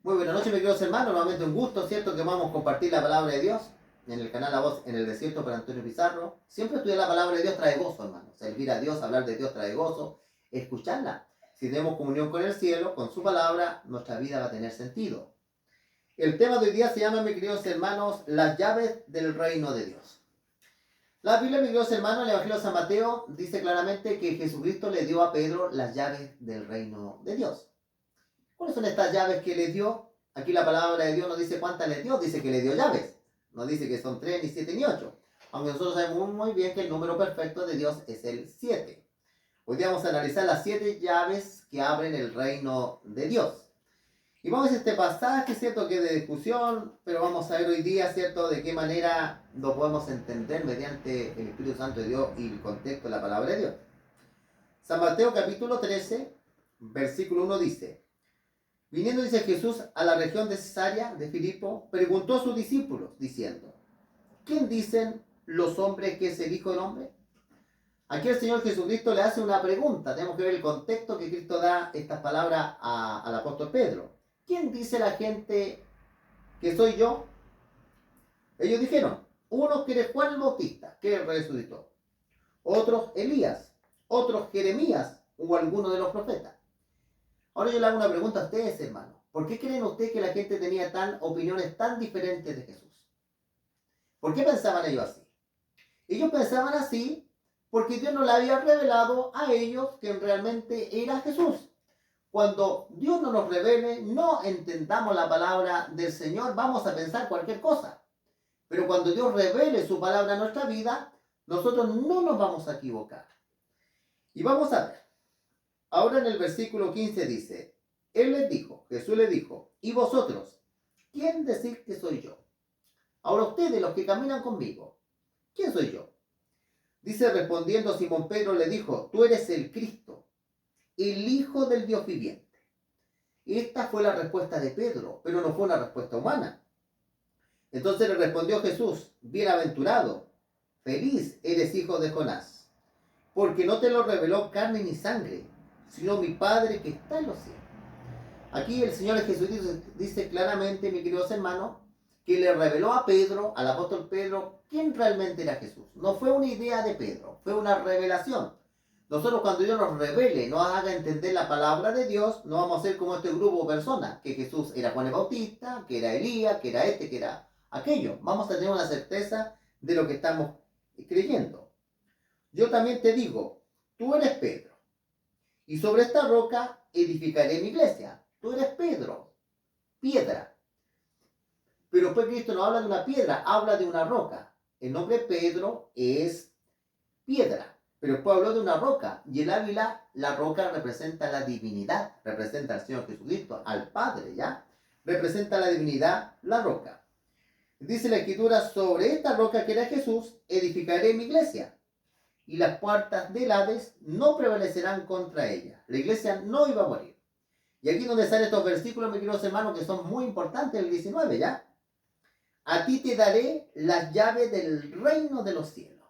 Muy buenas noches, mis queridos hermanos. Nuevamente un gusto, ¿cierto? Que vamos a compartir la palabra de Dios en el canal La Voz en el Desierto por Antonio Pizarro. Siempre estudiar la palabra de Dios trae gozo, hermano. Servir a Dios, hablar de Dios trae gozo. Escucharla. Si tenemos comunión con el cielo, con su palabra, nuestra vida va a tener sentido. El tema de hoy día se llama, mis queridos hermanos, las llaves del reino de Dios. La Biblia, mis queridos hermanos, en el Evangelio de San Mateo dice claramente que Jesucristo le dio a Pedro las llaves del reino de Dios. ¿Cuáles son estas llaves que le dio? Aquí la palabra de Dios no dice cuántas le dio, dice que le dio llaves. No dice que son 3, ni 7, ni 8. Aunque nosotros sabemos muy bien que el número perfecto de Dios es el 7. Hoy día vamos a analizar las 7 llaves que abren el reino de Dios. Y vamos a ver este pasaje, ¿cierto? Que es de discusión, pero vamos a ver hoy día, ¿cierto? De qué manera lo podemos entender mediante el Espíritu Santo de Dios y el contexto de la palabra de Dios. San Mateo capítulo 13, versículo 1 dice: Viniendo, dice Jesús, a la región de Cesarea de Filipo, preguntó a sus discípulos, diciendo: ¿Quién dicen los hombres que es el Hijo del Hombre? Aquí el Señor Jesucristo le hace una pregunta. Tenemos que ver el contexto que Cristo da estas palabras al apóstol Pedro. ¿Quién dice la gente que soy yo? Ellos dijeron: unos que eres Juan el Bautista, que resucitó; otros Elías; otros Jeremías o alguno de los profetas. Ahora yo le hago una pregunta a ustedes, hermanos. ¿Por qué creen ustedes que la gente tenía opiniones tan diferentes de Jesús? ¿Por qué pensaban ellos así? Ellos pensaban así porque Dios no le había revelado a ellos que realmente era Jesús. Cuando Dios no nos revele, no entendamos la palabra del Señor, vamos a pensar cualquier cosa. Pero cuando Dios revele su palabra en nuestra vida, nosotros no nos vamos a equivocar. Y vamos a ver. Ahora en el versículo 15 dice: Jesús les dijo: ¿y vosotros? ¿Quién decís que soy yo? Ahora ustedes, los que caminan conmigo, ¿quién soy yo? Dice, respondiendo Simón Pedro, le dijo: tú eres el Cristo, el Hijo del Dios viviente. Esta fue la respuesta de Pedro, pero no fue una respuesta humana. Entonces le respondió Jesús: bienaventurado, feliz eres, hijo de Jonás, porque no te lo reveló carne ni sangre, sino mi Padre que está en los cielos. Aquí el Señor Jesucristo dice claramente, mis queridos hermanos, que le reveló a Pedro, al apóstol Pedro, quién realmente era Jesús. No fue una idea de Pedro, fue una revelación. Nosotros, cuando Dios nos revele, nos haga entender la palabra de Dios, no vamos a ser como este grupo de personas, que Jesús era Juan el Bautista, que era Elías, que era este, que era aquello. Vamos a tener una certeza de lo que estamos creyendo. Yo también te digo: tú eres Pedro, y sobre esta roca edificaré mi iglesia. Tú eres Pedro, piedra. Pero después Cristo no habla de una piedra, habla de una roca. El nombre Pedro es piedra, pero después habló de una roca. Y el Ávila, la roca representa la divinidad, representa al Señor Jesucristo, al Padre, ¿ya? Representa la divinidad, la roca. Dice la Escritura: sobre esta roca que era Jesús, edificaré mi iglesia, y las puertas del Hades no prevalecerán contra ella. La iglesia no iba a morir. Y aquí es donde salen estos versículos, mis queridos hermanos, que son muy importantes, el 19, ¿ya? A ti te daré las llaves del reino de los cielos.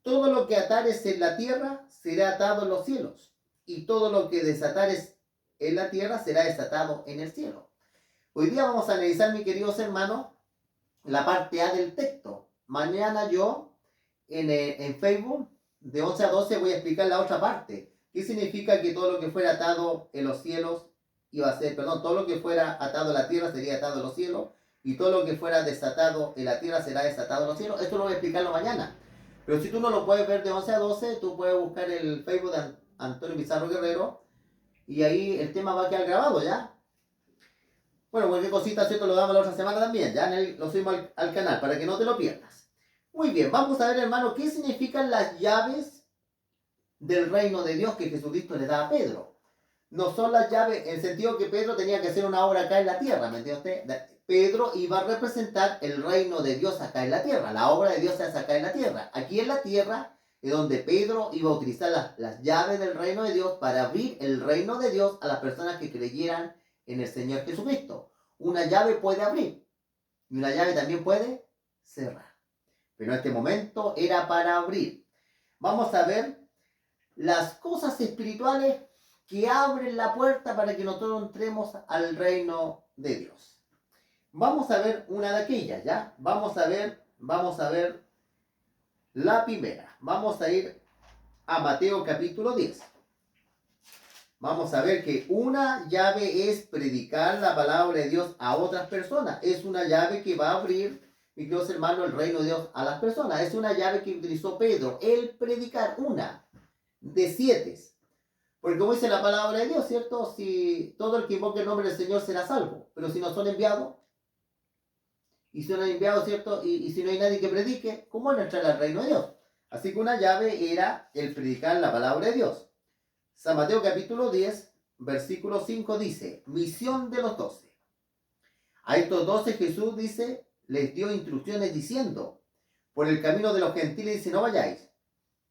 Todo lo que atares en la tierra será atado en los cielos, y todo lo que desatares en la tierra será desatado en el cielo. Hoy día vamos a analizar, mis queridos hermanos, la parte A del texto. Mañana yo, en Facebook, de 11 a 12, voy a explicar la otra parte. ¿Qué significa que todo lo que fuera atado en los cielos iba a ser, todo lo que fuera atado en la tierra sería atado en los cielos, y todo lo que fuera desatado en la tierra será desatado en los cielos? Esto lo voy a explicarlo mañana. Pero si tú no lo puedes ver de 11 a 12, tú puedes buscar el Facebook de Antonio Pizarro Guerrero, y ahí el tema va a quedar grabado, ¿ya? Bueno, cualquier cosita, ¿cierto? Lo damos la otra semana también, ya lo subimos al canal para que no te lo pierdas. Muy bien, vamos a ver, hermano, qué significan las llaves del reino de Dios que Jesucristo le da a Pedro. No son las llaves en el sentido que Pedro tenía que hacer una obra acá en la tierra, ¿me entiende usted? Pedro iba a representar el reino de Dios acá en la tierra, la obra de Dios se hace acá en la tierra. Aquí en la tierra es donde Pedro iba a utilizar las llaves del reino de Dios para abrir el reino de Dios a las personas que creyeran en el Señor Jesucristo. Una llave puede abrir y una llave también puede cerrar. Pero en este momento era para abrir. Vamos a ver las cosas espirituales que abren la puerta para que nosotros entremos al reino de Dios. Vamos a ver una de aquellas, ¿ya? Vamos a ver la primera. Vamos a ir a Mateo capítulo 10. Vamos a ver que una llave es predicar la palabra de Dios a otras personas. Es una llave que va a abrir, mi queridos hermanos, el reino de Dios a las personas. Es una llave que utilizó Pedro, el predicar, una de 7. Porque como dice la palabra de Dios, ¿cierto? Si todo el que invoque el nombre del Señor será salvo. Pero si no son enviados, y si no han enviado, ¿cierto? Y si no hay nadie que predique, ¿cómo van a entrar al reino de Dios? Así que una llave era el predicar la palabra de Dios. San Mateo capítulo 10, versículo 5 dice, misión de los 12. A estos 12 Jesús dice, les dio instrucciones diciendo, por el camino de los gentiles dice, no vayáis,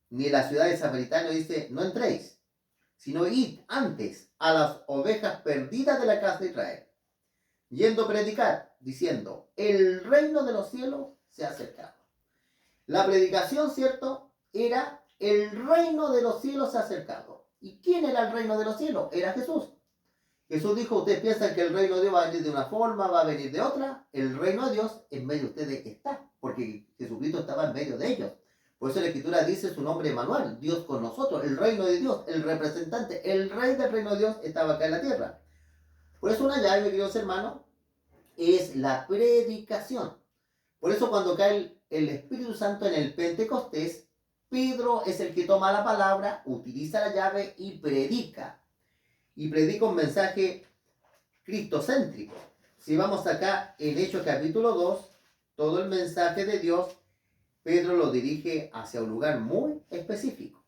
ni en la ciudad de Samaritano dice, no entréis, sino id antes a las ovejas perdidas de la casa de Israel, yendo a predicar, diciendo, el reino de los cielos se ha acercado. La predicación, ¿cierto? Era el reino de los cielos se ha acercado. ¿Y quién era el reino de los cielos? Era Jesús. Jesús dijo, ustedes piensan que el reino de Dios va a venir de una forma, va a venir de otra. El reino de Dios en medio de ustedes está, porque Jesucristo estaba en medio de ellos. Por eso la Escritura dice su nombre Emmanuel, Dios con nosotros, el reino de Dios, el representante, el rey del reino de Dios estaba acá en la tierra. Por eso una llave, queridos hermanos, es la predicación. Por eso cuando cae el Espíritu Santo en el Pentecostés, Pedro es el que toma la palabra, utiliza la llave y predica. Y predica un mensaje cristocéntrico. Si vamos acá en Hechos capítulo 2, todo el mensaje de Dios, Pedro lo dirige hacia un lugar muy específico.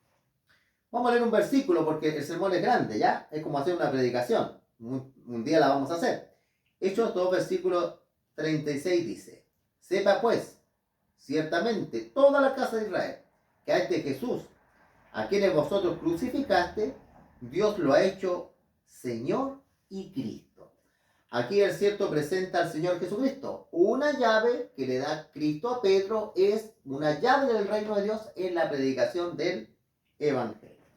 Vamos a leer un versículo porque el sermón es grande, ¿ya? Es como hacer una predicación. Un día la vamos a hacer. Hechos 2, versículo 36 dice, sepa pues, ciertamente, toda la casa de Israel, que a este Jesús, a quienes vosotros crucificaste, Dios lo ha hecho Señor y Cristo. Aquí el cierto presenta al Señor Jesucristo. Una llave que le da Cristo a Pedro es una llave del reino de Dios en la predicación del Evangelio.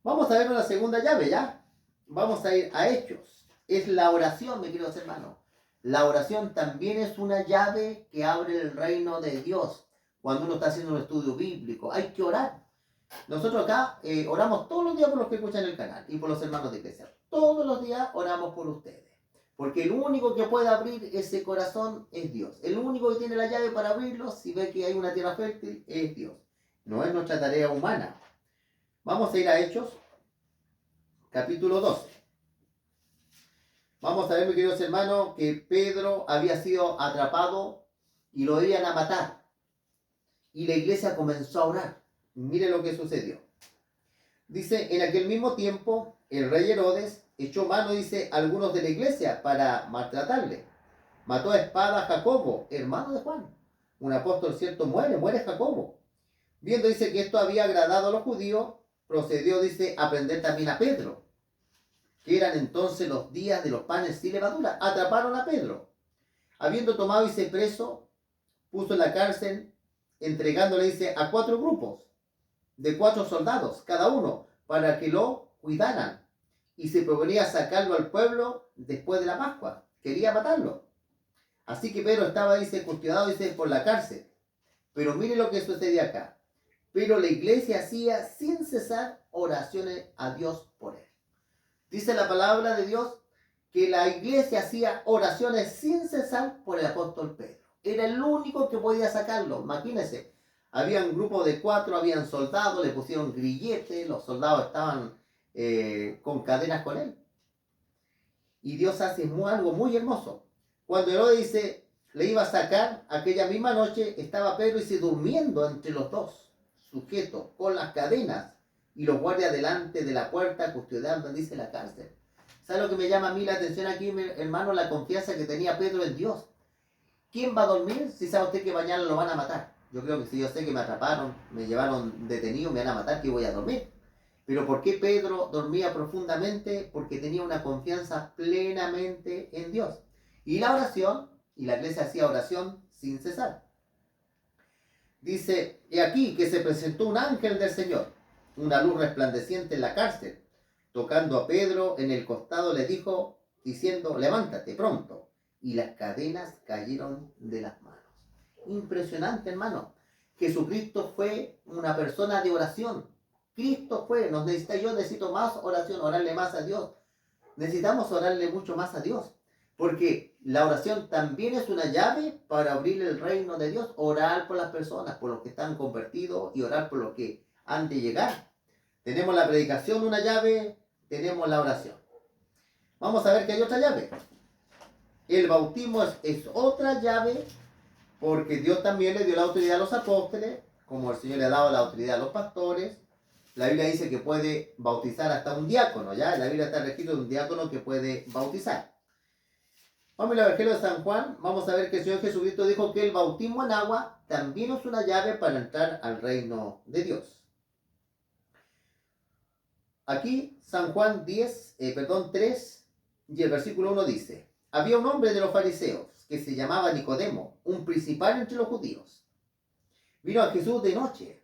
Vamos a ver una segunda llave, ¿ya? Vamos a ir a Hechos. Es la oración, mis queridos hermanos. La oración también es una llave que abre el reino de Dios. Cuando uno está haciendo un estudio bíblico, hay que orar. Nosotros acá oramos todos los días por los que escuchan el canal y por los hermanos de iglesia. Todos los días oramos por ustedes. Porque el único que puede abrir ese corazón es Dios. El único que tiene la llave para abrirlo, si ve que hay una tierra fértil, es Dios. No es nuestra tarea humana. Vamos a ir a Hechos, capítulo 12. Vamos a ver, mis queridos hermanos, que Pedro había sido atrapado y lo iban a matar. Y la iglesia comenzó a orar. Mire lo que sucedió. Dice, en aquel mismo tiempo, el rey Herodes echó mano, dice, a algunos de la iglesia para maltratarle. Mató a espada a Jacobo, hermano de Juan. Un apóstol cierto muere Jacobo. Viendo, dice, que esto había agradado a los judíos, procedió, dice, a prender también a Pedro, que eran entonces los días de los panes sin levadura. Atraparon a Pedro. Habiendo tomado, dice, preso, puso en la cárcel, entregándole, dice, a 4 grupos de 4 soldados, cada uno, para que lo cuidaran. Y se proponía sacarlo al pueblo después de la Pascua. Quería matarlo. Así que Pedro estaba, dice, custodiado, dice, por la cárcel. Pero mire lo que sucedía acá. Pero la iglesia hacía sin cesar oraciones a Dios por él. Dice la palabra de Dios que la iglesia hacía oraciones sin cesar por el apóstol Pedro. Era el único que podía sacarlo. Imagínense, había un grupo de 4, habían soldados, le pusieron grilletes, los soldados estaban con cadenas con él. Y Dios hace algo muy hermoso. Cuando Herodes dice, le iba a sacar, aquella misma noche estaba Pedro, dice, durmiendo entre los dos, sujeto con las cadenas, y los guardias delante de la puerta custodiando, dice, la cárcel. ¿Sabe lo que me llama a mí la atención aquí, hermano? La confianza que tenía Pedro en Dios. ¿Quién va a dormir si sabe usted que mañana lo van a matar? Yo creo que si yo sé que me atraparon, me llevaron detenido, me van a matar, que voy a dormir. Pero ¿por qué Pedro dormía profundamente? Porque tenía una confianza plenamente en Dios. Y la oración, y la iglesia hacía oración sin cesar. Dice, he aquí que se presentó un ángel del Señor, una luz resplandeciente en la cárcel. Tocando a Pedro en el costado le dijo, diciendo, levántate pronto. Y las cadenas cayeron de las manos. Impresionante, hermano. Jesucristo fue una persona de oración. Cristo fue, yo necesito más oración, orarle más a Dios. Necesitamos orarle mucho más a Dios. Porque la oración también es una llave para abrir el reino de Dios. Orar por las personas, por los que están convertidos y orar por los que han de llegar. Tenemos la predicación, una llave, tenemos la oración. Vamos a ver que hay otra llave. El bautismo es otra llave, porque Dios también le dio la autoridad a los apóstoles, como el Señor le ha dado la autoridad a los pastores. La Biblia dice que puede bautizar hasta un diácono, ¿ya? En la Biblia está registro de un diácono que puede bautizar. Vamos al Evangelio de San Juan, vamos a ver que el Señor Jesucristo dijo que el bautismo en agua también es una llave para entrar al reino de Dios. Aquí San Juan 3 y el versículo 1 dice, había un hombre de los fariseos que se llamaba Nicodemo, un principal entre los judíos. Vino a Jesús de noche.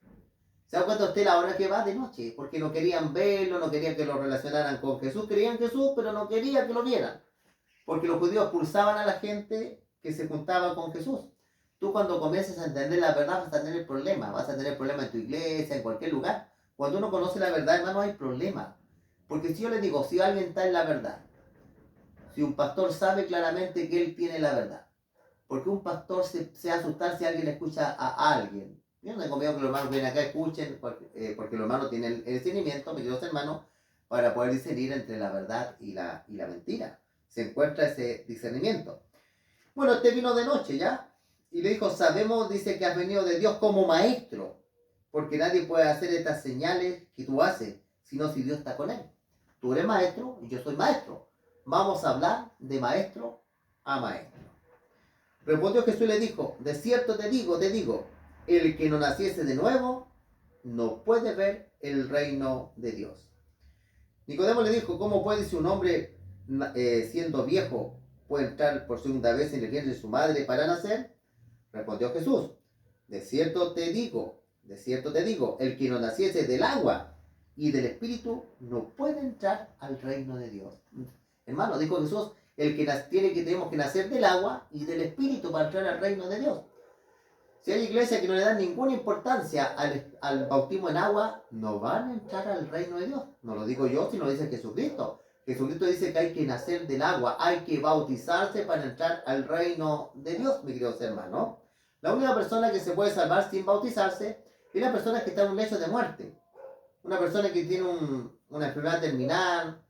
¿Se da cuenta usted la hora que va de noche? Porque no querían verlo, no querían que lo relacionaran con Jesús. Creían en Jesús, pero no querían que lo vieran. Porque los judíos expulsaban a la gente que se juntaba con Jesús. Tú cuando comiences a entender la verdad vas a tener problemas. Vas a tener problemas en tu iglesia, en cualquier lugar. Cuando uno conoce la verdad, hermano, hay problema. Porque si yo les digo, si alguien está en la verdad, si un pastor sabe claramente que él tiene la verdad, porque un pastor se va a asustar si alguien escucha a alguien. Yo no tengo miedo que los hermanos vienen acá, escuchen, porque los hermanos tienen el discernimiento, mis queridos hermanos, para poder discernir entre la verdad y la mentira. Se encuentra ese discernimiento. Bueno, este vino de noche, ¿ya? Y le dijo, sabemos, dice, que has venido de Dios como maestro, porque nadie puede hacer estas señales que tú haces, sino si Dios está con él. Tú eres maestro y yo soy maestro. Vamos a hablar de maestro a maestro. Respondió Jesús y le dijo, de cierto te digo, el que no naciese de nuevo no puede ver el reino de Dios. Nicodemo le dijo, ¿cómo puede si un hombre siendo viejo puede entrar por segunda vez en el vientre de su madre para nacer? Respondió Jesús, de cierto te digo, el que no naciese del agua y del espíritu no puede entrar al reino de Dios. Hermano, dijo Jesús, tenemos que nacer del agua y del espíritu para entrar al reino de Dios. Si hay iglesias que no le dan ninguna importancia al bautismo en agua, no van a entrar al reino de Dios. No lo digo yo, sino lo dice Jesucristo. Jesucristo dice que hay que nacer del agua, hay que bautizarse para entrar al reino de Dios, mis queridos hermanos. La única persona que se puede salvar sin bautizarse es la persona que está en un lecho de muerte. Una persona que tiene una enfermedad terminal,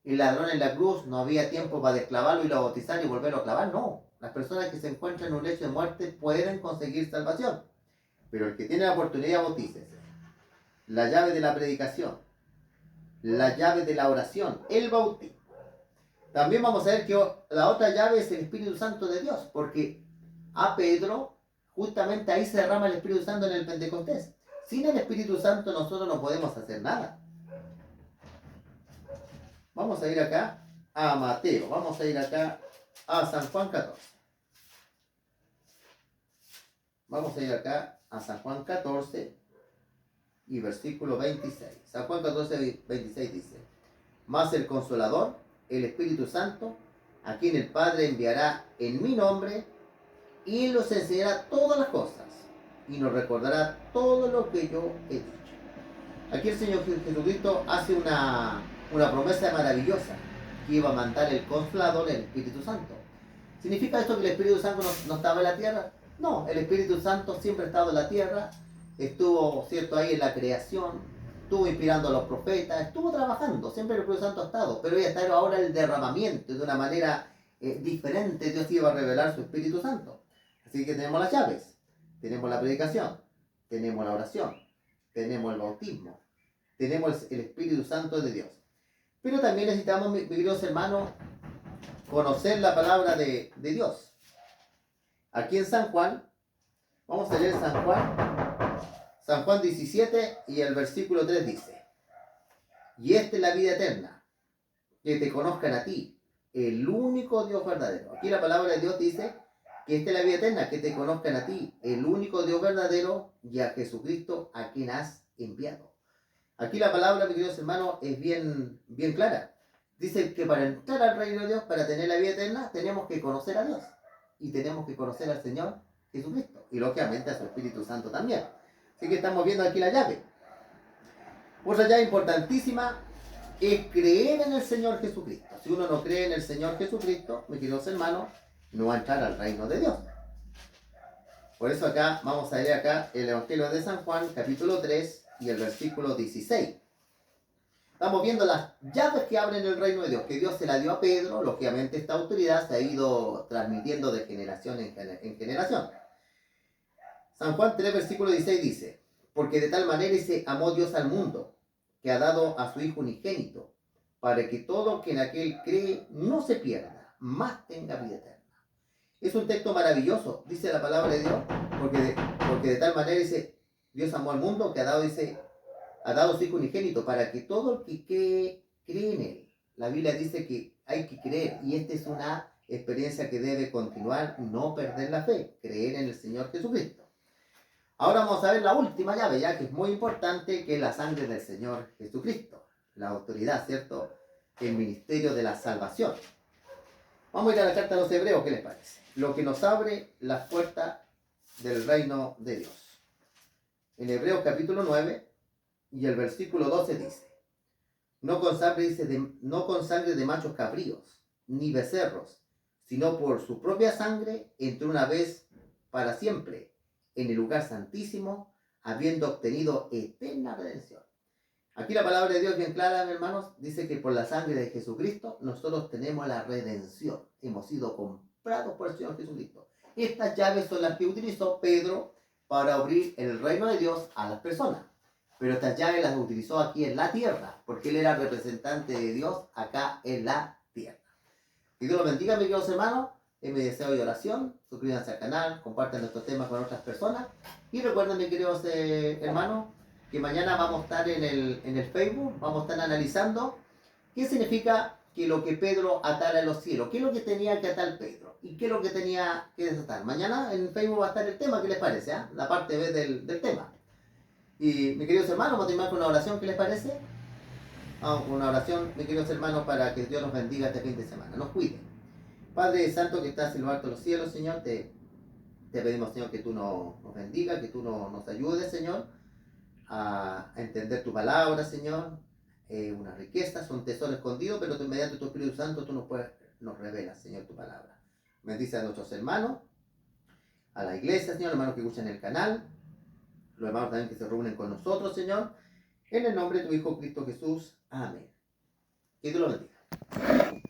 el ladrón en la cruz, no había tiempo para desclavarlo y lo bautizar y volverlo a clavar, no. Las personas que se encuentran en un lecho de muerte pueden conseguir salvación. Pero el que tiene la oportunidad, bautícese. La llave de la predicación, la llave de la oración, el bautismo. También vamos a ver que la otra llave es el Espíritu Santo de Dios, porque a Pedro, justamente ahí se derrama el Espíritu Santo en el Pentecostés. Sin el Espíritu Santo nosotros no podemos hacer nada. Vamos a ir acá a Mateo, vamos a ir acá a San Juan 14. Vamos a ir acá a San Juan 14 y versículo 26. San Juan 14, 26 dice, mas el Consolador, el Espíritu Santo, a quien el Padre enviará en mi nombre, y Él nos enseñará todas las cosas, y nos recordará todo lo que yo he dicho. Aquí el Señor Jesucristo hace una promesa maravillosa, que iba a mandar el Consolador, el Espíritu Santo. ¿Significa esto que el Espíritu Santo no estaba en la tierra? No, el Espíritu Santo siempre ha estado en la tierra, estuvo, cierto, ahí en la creación, estuvo inspirando a los profetas, estuvo trabajando, siempre el Espíritu Santo ha estado, pero ya está ahora el derramamiento, de una manera diferente. Dios iba a revelar su Espíritu Santo. Así que tenemos las llaves, tenemos la predicación, tenemos la oración, tenemos el bautismo, tenemos el Espíritu Santo de Dios. Pero también necesitamos, mis queridos hermanos, conocer la palabra de Dios. Aquí en San Juan, vamos a leer San Juan 17 y el versículo 3 dice, y esta es la vida eterna, que te conozcan a ti, el único Dios verdadero. Aquí la palabra de Dios dice que esta es la vida eterna, que te conozcan a ti, el único Dios verdadero, y a Jesucristo a quien has enviado. Aquí la palabra, mis queridos hermanos, es bien clara. Dice que para entrar al reino de Dios, para tener la vida eterna, tenemos que conocer a Dios. Y tenemos que conocer al Señor Jesucristo. Y lógicamente a su Espíritu Santo también. Así que estamos viendo aquí la llave. Otra llave importantísima es creer en el Señor Jesucristo. Si uno no cree en el Señor Jesucristo, mis queridos hermanos, no va a entrar al reino de Dios. Por eso acá vamos a leer acá el Evangelio de San Juan, capítulo 3 y el versículo 16. Estamos viendo las llaves que abren el reino de Dios, que Dios se la dio a Pedro. Lógicamente esta autoridad se ha ido transmitiendo de generación en generación. San Juan 3, versículo 16 dice: porque de tal manera se amó Dios al mundo, que ha dado a su Hijo unigénito, para que todo quien en aquel cree no se pierda, mas tenga vida eterna. Es un texto maravilloso, dice la palabra de Dios, porque de tal manera dice, Dios amó al mundo, que ha dado a su Hijo unigénito, para que todo el que cree en Él. La Biblia dice que hay que creer, y esta es una experiencia que debe continuar, no perder la fe, creer en el Señor Jesucristo. Ahora vamos a ver la última llave, ya que es muy importante, que es la sangre del Señor Jesucristo, la autoridad, ¿cierto? El ministerio de la salvación. Vamos a ir a la carta a los Hebreos, ¿qué les parece? Lo que nos abre las puertas del reino de Dios. En Hebreos capítulo 9 y el versículo 12 dice: no con sangre de machos cabríos, ni becerros, sino por su propia sangre entró una vez para siempre en el lugar santísimo, habiendo obtenido eterna redención. Aquí la palabra de Dios es bien clara, mis hermanos, dice que por la sangre de Jesucristo nosotros tenemos la redención. Hemos sido comprados por el Señor Jesucristo. Estas llaves son las que utilizó Pedro para abrir el reino de Dios a las personas. Pero estas llaves las utilizó aquí en la tierra, porque él era representante de Dios acá en la tierra. Que Dios los bendiga, mis queridos hermanos. Es mi deseo y oración. Suscríbanse al canal, compartan nuestros temas con otras personas. Y recuerden, mis queridos hermanos, que mañana vamos a estar en el Facebook, vamos a estar analizando qué significa que lo que Pedro atara en los cielos, qué es lo que tenía que atar Pedro y qué es lo que tenía que desatar. Mañana en Facebook va a estar el tema, ¿qué les parece? La parte B del tema. Y mis queridos hermanos, vamos a terminar con una oración, ¿qué les parece? Una oración, mis queridos hermanos, para que Dios nos bendiga este fin de semana, nos cuide. Padre Santo que estás en lo alto de los cielos, Señor, te pedimos, Señor, que tú nos bendiga, que tú nos ayudes, Señor, a entender tu palabra, Señor. Una riqueza, son tesoros escondidos, pero mediante tu Espíritu Santo tú nos revelas, Señor, tu palabra. Bendice a nuestros hermanos, a la iglesia, Señor, hermanos que escuchan el canal, los hermanos también que se reúnen con nosotros, Señor, en el nombre de tu Hijo Cristo Jesús. Amén. Que Dios lo bendiga.